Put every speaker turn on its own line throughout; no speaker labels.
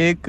1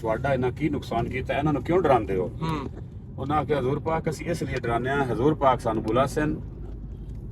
ਤੁਹਾਡਾ ਇਹਨਾਂ ਕੀ ਨੁਕਸਾਨ ਕੀਤਾ, ਇਹਨਾਂ ਨੂੰ ਕਿਉਂ ਡਰਾਉਂਦੇ ਹੋ? ਉਹਨਾਂ ਕਿ ਹਜ਼ੂਰ ਪਾਕ ਅਸੀਂ ਇਸ ਲਈ ਡਰਾਉਂਦੇ ਹਾਂ, ਹਜ਼ੂਰ ਪਾਕ ਸਾਨੂੰ ਬੁਲਾਸਨ,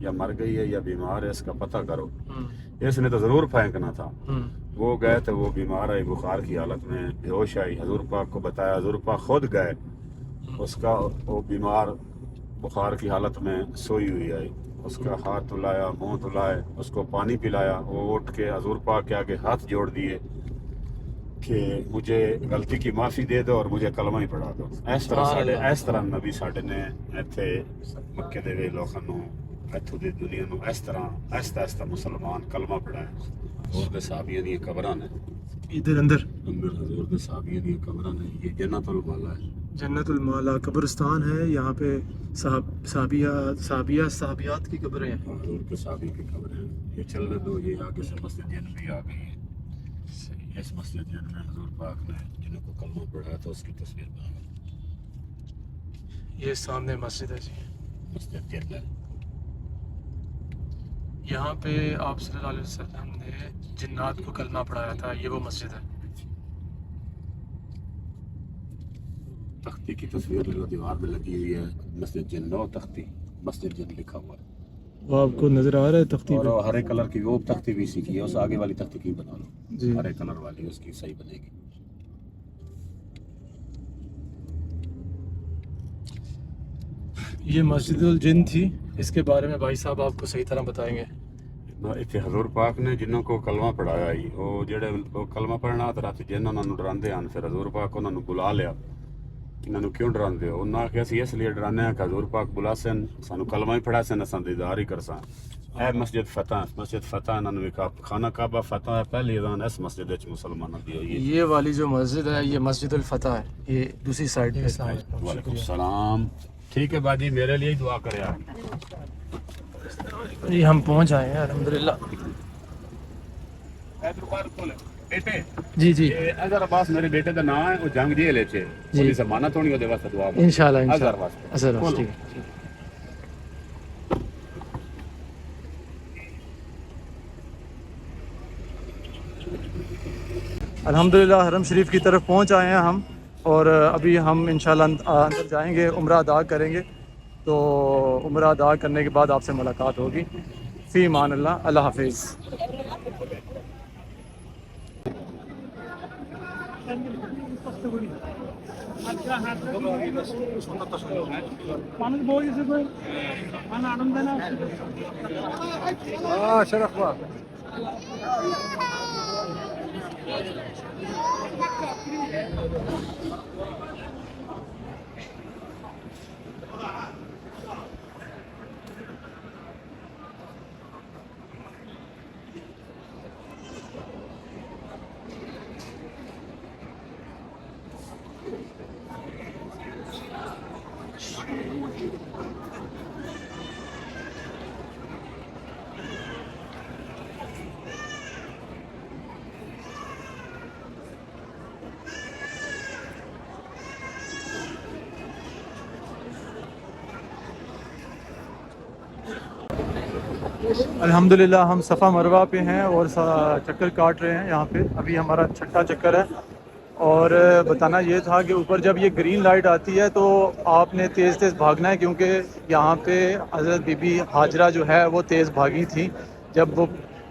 یا مر گئی ہے یا بیمار ہے، اس کا پتہ کرو۔ اس نے تو ضرور پھینکنا تھا۔ وہ گئے تو وہ بیمار آئی، بخار کی حالت میں بے ہوش آئی، حضور پاک کو بتایا، حضور پاک خود گئے، اس کا وہ بیمار بخار کی حالت میں سوئی ہوئی آئی، اس کا ہاتھ دھلایا، منہ دھلائے، اس کو پانی پلایا، وہ اٹھ کے حضور پاک کے آگے ہاتھ جوڑ دیے کہ مجھے غلطی کی معافی دے دو اور مجھے کلمہ ہی پڑھا دو۔ اس طرح نبی ساڈے نے ایتھے مکے دے وے لوکاں نوں، ایتھوں دی دنیا نوں اس طرح آہستہ آہستہ مسلمان کلمہ پڑھایا۔ حضور دے صحابیاں دی قبراں نے
ادھر اندر
حضور دے صحابیاں دی قبراں نے، یہ جنت المالا ہے،
جنت المالا قبرستان ہے یہاں پہ، صحابیات کی قبریں ہیں۔
حضور کے صحابی کی قبریں ہیں۔ یہ چلنے دو، یہ آگے سے مسجد جن بھی آ گئی ہے۔ اس مسجد جن میں حضور پاک نے جنہوں کو کلمہ پڑھایا تھا اس کی تصویر بنا،
یہ سامنے مسجد ہے جی،
مسجد جن ہے۔
یہاں پہ آپ صلی اللہ علیہ وسلم نے جنات کو کلمہ پڑھایا تھا، یہ وہ مسجد ہے۔
تختی کی تصویر جو دیوار میں لگی ہوئی ہے، مسجد جن، نو تختی مسجد جن لکھا ہوا ہے،
وہ آپ کو نظر آ رہا ہے تختی
اور
پہ؟
ہرے کلر کی وہ تختی بھی سیکھی ہے، اس آگے والی تختی کی بنا لو
جی
ہرے کلر والی، اس کی صحیح بنے گی۔
یہ مسجد الجن تھی، اس کے بارے میں بھائی صاحب آپ کو صحیح طرح بتائیں گے۔
اتنے حضور پاک نے جنہوں کو کلمہ پڑھایا ہی، وہ جڑے وہ کلمہ پڑھنا تو رات جن انہوں نے ڈراندے ہیں، پھر حضور پاک انہوں نے بلا لیا، انہوں نے کیوں ڈراندے ہو؟ انہوں نے آخیا سی اس لیے ڈرانے ہیں کہ حضور پاک بلا سن، سانو کلمہ ہی پڑھا سن، اساں دیدار ہی کرساں۔ اے مسجد فتح، مسجد فتح انہوں نے وکھا، خانہ کعبہ فتح ہے، پہلی اذان اس مسجد وچ مسلمانوں دی ہوئی ہے۔
یہ والی جو مسجد ہے یہ مسجد الفتح ہے، یہ دوسری سائڈ پہ۔
وعلیکم السلام۔ ٹھیک ہے باجی، میرے لیے ہی دعا کرے آپ۔
جی ہم پہنچ آئے ہیں الحمدللہ۔
بیٹے
جی جی
اظہر عباس میرے بیٹے کا نام ہے، وہ جنگ جیل ہے،
جی
جی ضمانت ہونی وہ واسطے دعا کرو۔
انشاءاللہ
اظہر
انشاءاللہ
واسطے
اثر
بولو۔
ٹھیک ہے۔ الحمدللہ حرم شریف کی طرف پہنچ آئے ہیں ہم، اور ابھی ہم انشاءاللہ اندر جائیں گے، عمرہ ادا کریں گے، تو عمرہ ادا کرنے کے بعد آپ سے ملاقات ہوگی۔ فی امان اللہ، اللہ حافظ۔ الحمدللہ ہم صفا مروہ پہ ہیں اور چکر کاٹ رہے ہیں یہاں پہ، ابھی ہمارا چھٹا چکر ہے۔ اور بتانا یہ تھا کہ اوپر جب یہ گرین لائٹ آتی ہے تو آپ نے تیز تیز بھاگنا ہے، کیونکہ یہاں پہ حضرت بی بی ہاجرہ جو ہے وہ تیز بھاگی تھی جب وہ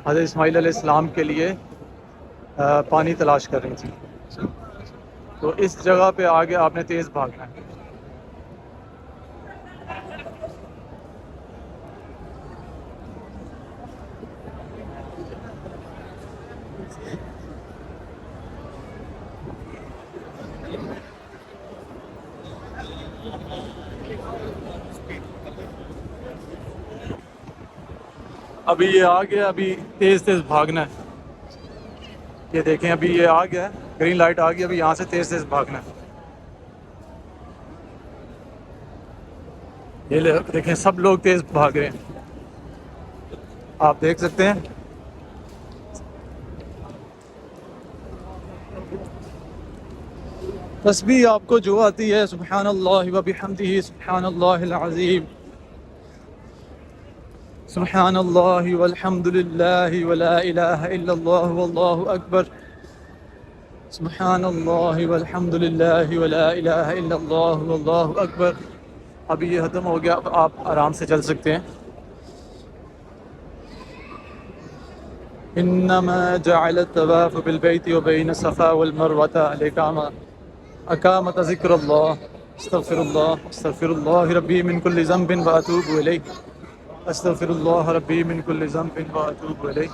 حضرت اسماعیل علیہ السلام کے لیے پانی تلاش کر رہی تھی، تو اس جگہ پہ آگے آپ نے تیز بھاگنا ہے۔ ابھی یہ آ گیا، ابھی تیز تیز بھاگنا ہے۔ یہ دیکھیں ابھی یہ آ گیا ہے، گرین لائٹ آ گئی، ابھی یہاں سے تیز تیز بھاگنا ہے۔ یہ دیکھیں سب لوگ تیز بھاگ رہے ہیں، آپ دیکھ سکتے ہیں۔ تسبیح آپ کو جو آتی ہے، سبحان اللہ و بحمدہ، سبحان اللہ العظیم، سبحان اللہ والحمد للہ ولا الہ الا اللہ واللہ اکبر، سبحان اللہ والحمد للہ ولا الہ الا اللہ واللہ اکبر۔ ابھی یہ ختم ہو گیا، اب آپ آرام سے چل سکتے ہیں۔ انما جعل الطواف بالبيت وبين الصفا والمروة اقامة ذکر اللہ استغفر اللہ ربی من کل ذنب واتوب الیہ استغفر اللہ ربی من کل ذنب واتوب الیہ.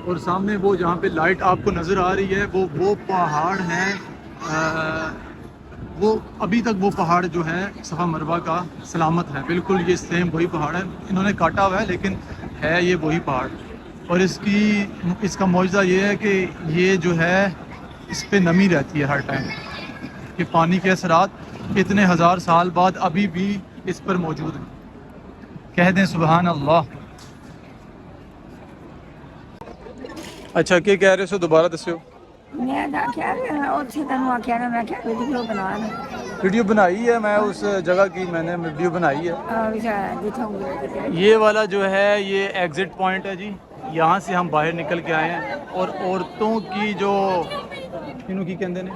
اور سامنے وہ جہاں پہ لائٹ آپ کو نظر آ رہی ہے وہ پہاڑ ہے، وہ ابھی تک وہ پہاڑ جو ہے صفا مروہ کا سلامت ہے، بالکل یہ سیم وہی پہاڑ ہے، انہوں نے کاٹا ہوا ہے لیکن ہے یہ وہی پہاڑ. اور اس کا معجزہ یہ ہے کہ یہ جو ہے اس پہ نمی رہتی ہے ہر ٹائم، کہ پانی کے اثرات اتنے ہزار سال بعد ابھی بھی اس پر موجود ہیں. کہہ دیں سبحان اللہ. اچھا کیا کہہ رہے سو دوبارہ دسو.
میں آخیا اتنے تینوں آخیا نا، میں کیا ویڈیو بنا
ویڈیو بنائی ہے میں اس جگہ کی، میں نے ویڈیو بنائی ہے. یہ والا جو ہے یہ ایگزٹ پوائنٹ ہے جی، یہاں سے ہم باہر نکل کے آئے ہیں. اور عورتوں کی جو انہوں کی کہندے نے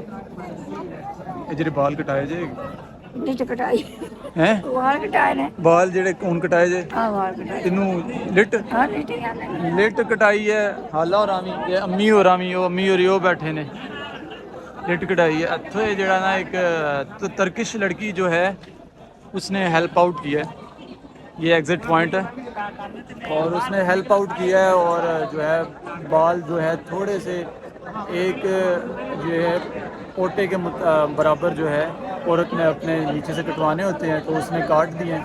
جڑے بال کٹائے جے
کٹائی
ہیں،
وال کٹائے نے،
بال جڑے کون کٹائے جے
وال کٹائے
انہوں لٹ لٹ کٹائی ہے. حالہ اور آمی یہ امی اور آمی وہ امی اور یہ بیٹھے نے لٹ کٹائی ہے. اتھے جڑا نا ایک ترکش لڑکی جو ہے اس نے ہیلپ آؤٹ کیا ہے، یہ ایگزٹ پوائنٹ ہے اور اس نے ہیلپ آؤٹ کیا ہے. اور جو ہے بال جو ہے تھوڑے سے ایک جو ہے پوٹے کے برابر جو ہے عورت نے اپنے نیچے سے کٹوانے ہوتے ہیں، تو اس نے کاٹ دیے ہیں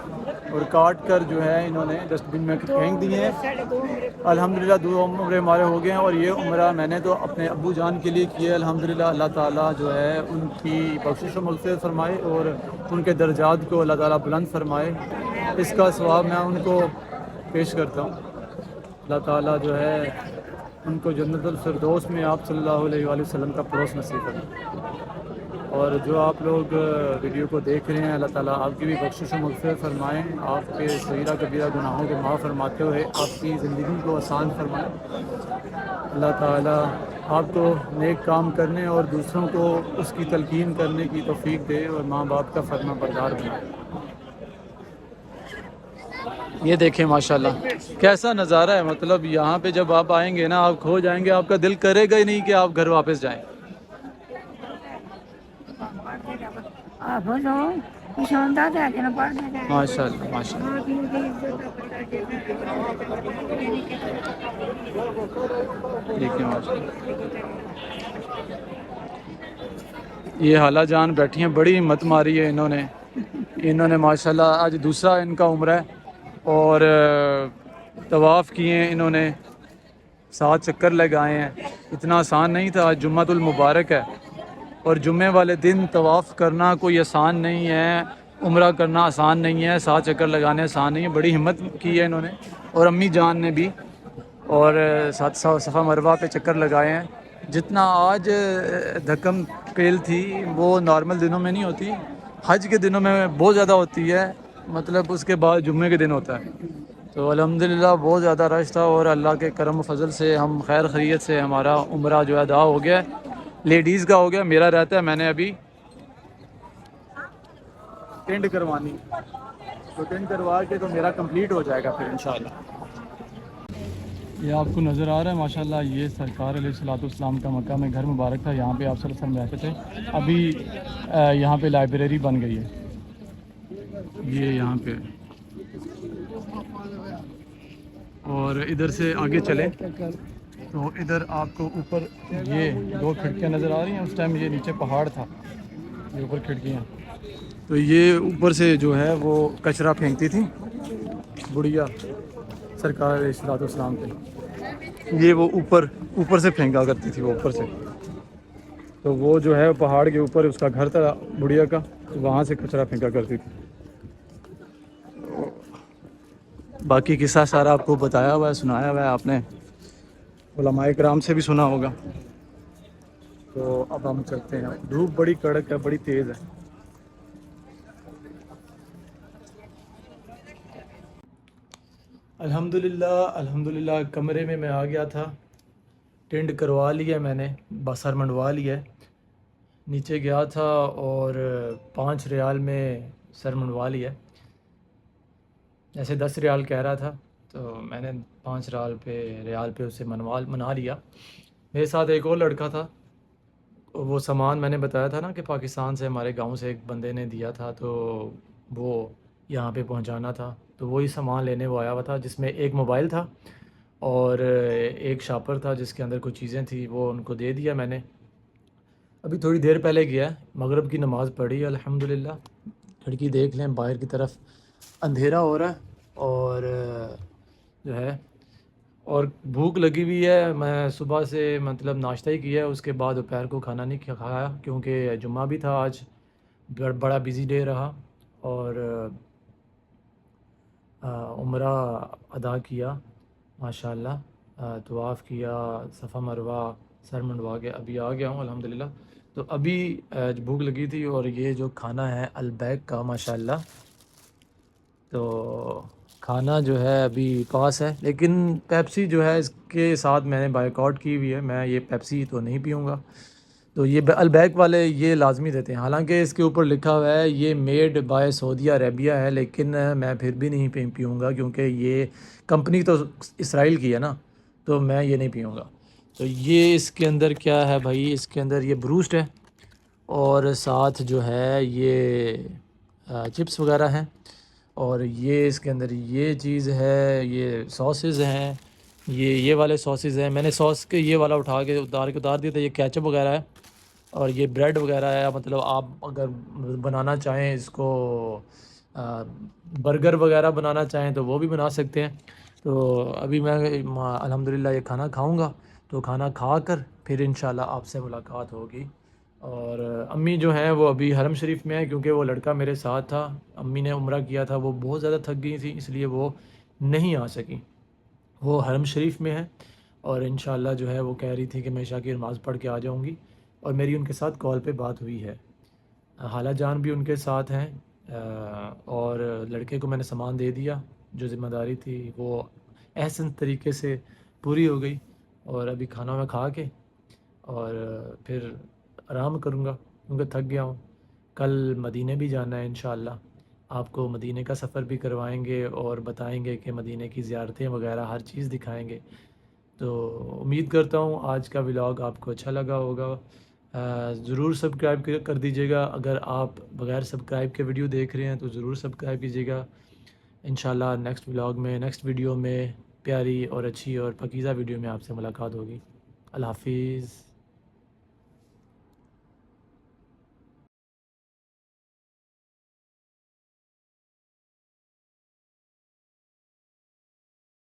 اور کاٹ کر جو ہے انہوں نے ڈسٹ بن میں پھینک دیے ہیں. الحمدللہ 2 عمرے ہمارے ہو گئے ہیں اور یہ عمرہ میں نے تو اپنے ابو جان کے لیے کیا ہے. الحمدللہ اللہ تعالیٰ جو ہے ان کی بخشش و مغفرت فرمائے اور ان کے درجات کو اللہ تعالیٰ بلند فرمائے. اس کا ثواب میں ان کو پیش کرتا ہوں. اللہ تعالیٰ جو ہے ان کو جنت الفردوس میں آپ صلی اللہ علیہ وآلہ وسلم کا پڑوس نصیب کرے. اور جو آپ لوگ ویڈیو کو دیکھ رہے ہیں اللہ تعالیٰ آپ کی بھی بخشش و مغفرت فرمائیں، آپ کے صغیرہ کبیرہ گناہوں کو معاف فرماتے ہوئے آپ کی زندگی کو آسان فرمائیں. اللہ تعالیٰ آپ کو نیک کام کرنے اور دوسروں کو اس کی تلقین کرنے کی توفیق دے اور ماں باپ کا فرما بردار بنائے. یہ دیکھیں ماشاءاللہ کیسا نظارہ ہے، مطلب یہاں پہ جب آپ آئیں گے نا آپ کھو جائیں گے، آپ کا دل کرے گا ہی نہیں کہ آپ گھر واپس جائیں. ماشاءاللہ ماشاءاللہ. دیکھیں ماشاءاللہ یہ حالہ جان بیٹھی ہیں، بڑی ہمت ماری ہے انہوں نے ماشاءاللہ. آج دوسرا ان کا عمرہ ہے اور طواف کیے ہیں انہوں نے، 7 چکر لگائے ہیں. اتنا آسان نہیں تھا. آج جمعۃ المبارک ہے اور جمعے والے دن طواف کرنا کوئی آسان نہیں ہے، عمرہ کرنا آسان نہیں ہے، 7 چکر لگانے آسان نہیں ہے. بڑی ہمت کی ہے انہوں نے اور امی جان نے بھی، اور 7 صفا مروہ پہ چکر لگائے ہیں. جتنا آج دھکم پیل تھی وہ نارمل دنوں میں نہیں ہوتی، حج کے دنوں میں بہت زیادہ ہوتی ہے، مطلب اس کے بعد جمعے کے دن ہوتا ہے. تو الحمدللہ بہت زیادہ رش تھا اور اللہ کے کرم و فضل سے ہم خیر خیریت سے ہمارا عمرہ جو ہے ادا ہو گیا. لیڈیز کا ہو گیا، میرا رہتا ہے، میں نے ابھی ٹینڈ کروانی تو ٹینڈ کروا کے تو میرا کمپلیٹ ہو جائے گا پھر انشاءاللہ. یہ آپ کو نظر آ رہا ہے ماشاءاللہ یہ سرکار علیہ الصلوۃ والسلام کا مکہ میں گھر مبارک تھا، یہاں پہ آپ صلی اللہ علیہ وسلم رہتے تھے. ابھی یہاں پہ لائبریری بن گئی ہے، یہ یہاں پہ. اور ادھر سے آگے چلے تو ادھر آپ کو اوپر یہ 2 کھڑکیاں نظر آ رہی ہیں. اس ٹائم یہ نیچے پہاڑ تھا، یہ اوپر کھڑکیاں. تو یہ اوپر سے جو ہے وہ کچرا پھینکتی تھی بڑھیا سرکار علیہ الصلوۃ والسلام پہ. یہ وہ اوپر سے پھینکا کرتی تھی وہ اوپر سے. تو وہ جو ہے پہاڑ کے اوپر اس کا گھر تھا بڑھیا کا، تو وہاں سے کچرا پھینکا کرتی تھی. باقی قصہ سارا آپ کو بتایا ہوا ہے، سنایا ہوا ہے، آپ نے علماء کرام سے بھی سنا ہوگا. تو اب ہم چلتے ہیں. دھوپ بڑی کڑک ہے، بڑی تیز ہے. الحمدللہ کمرے میں آ گیا تھا، ٹینڈ کروا لیا میں نے، سر منڈوا لیا. نیچے گیا تھا اور 5 ریال میں سر منڈوا لیا، جیسے 10 ریال کہہ رہا تھا تو میں نے 5 ریال پہ اسے منا لیا. میرے ساتھ ایک اور لڑکا تھا. وہ سامان میں نے بتایا تھا نا کہ پاکستان سے ہمارے گاؤں سے ایک بندے نے دیا تھا, تو وہ یہاں پہ پہنچانا تھا. تو وہی سامان لینے وہ آیا ہوا تھا, جس میں ایک موبائل تھا اور ایک شاپر تھا جس کے اندر کچھ چیزیں تھیں. وہ ان کو دے دیا میں نے. ابھی تھوڑی دیر پہلے گیا, مغرب کی نماز پڑھی الحمدللہ. کھڑکی دیکھ لیں, باہر کی طرف اندھیرا ہو رہا ہے اور جو ہے اور بھوک لگی ہوئی ہے. میں صبح سے مطلب ناشتہ ہی کیا ہے, اس کے بعد دوپہر کو کھانا نہیں کھایا کیونکہ جمعہ بھی تھا آج. بڑا بزی ڈے رہا اور عمرہ ادا کیا ماشاءاللہ. طواف کیا, صفا مروہ سر منڈوا کے ابھی آ گیا ہوں الحمدللہ. تو ابھی بھوک لگی تھی اور یہ جو کھانا ہے البیک کا ماشاءاللہ, تو کھانا جو ہے ابھی پاس ہے. لیکن پیپسی جو ہے اس کے ساتھ میں نے بائیک آؤٹ کی ہوئی ہے, میں یہ پیپسی تو نہیں پیوں گا. تو یہ البیک والے یہ لازمی دیتے ہیں, حالانکہ اس کے اوپر لکھا ہوا ہے یہ میڈ بائی سعودیہ عربیہ ہے, لیکن میں پھر بھی نہیں پیوں گا کیونکہ یہ کمپنی تو اسرائیل کی ہے نا, تو میں یہ نہیں پیوں گا. تو یہ اس کے اندر کیا ہے بھائی, اس کے اندر یہ بروسٹ ہے اور ساتھ جو ہے یہ چپس وغیرہ ہیں, اور یہ اس کے اندر یہ چیز ہے, یہ ساسز ہیں, یہ والے ساسز ہیں. میں نے ساس کے یہ والا اٹھا کے اتار دیا تھا. یہ کیچپ وغیرہ ہے اور یہ بریڈ وغیرہ ہے. مطلب آپ اگر بنانا چاہیں اس کو برگر وغیرہ بنانا چاہیں تو وہ بھی بنا سکتے ہیں. تو ابھی میں الحمدللہ یہ کھانا کھاؤں گا, تو کھانا کھا کر پھر انشاءاللہ آپ سے ملاقات ہوگی. اور امی جو ہیں وہ ابھی حرم شریف میں ہیں کیونکہ وہ لڑکا میرے ساتھ تھا, امی نے عمرہ کیا تھا, وہ بہت زیادہ تھک گئی تھی اس لیے وہ نہیں آ سکیں. وہ حرم شریف میں ہیں اور انشاءاللہ جو ہے وہ کہہ رہی تھی کہ میں عشاء کی نماز پڑھ کے آ جاؤں گی, اور میری ان کے ساتھ کال پہ بات ہوئی ہے. خالہ جان بھی ان کے ساتھ ہیں اور لڑکے کو میں نے سامان دے دیا, جو ذمہ داری تھی وہ احسن طریقے سے پوری ہو گئی. اور ابھی کھانا میں کھا کے اور پھر آرام کروں گا کیونکہ تھک گیا ہوں. کل مدینے بھی جانا ہے انشاءاللہ, آپ کو مدینے کا سفر بھی کروائیں گے اور بتائیں گے کہ مدینے کی زیارتیں وغیرہ ہر چیز دکھائیں گے. تو امید کرتا ہوں آج کا ولاگ آپ کو اچھا لگا ہوگا. ضرور سبسکرائب کر دیجیے گا. اگر آپ بغیر سبسکرائب کے ویڈیو دیکھ رہے ہیں تو ضرور سبسکرائب کیجیے گا. انشاءاللہ نیکسٹ ولاگ میں, نیکسٹ ویڈیو میں پیاری اور اچھی اور پاکیزہ ویڈیو میں آپ سے ملاقات ہوگی. اللہ حافظ.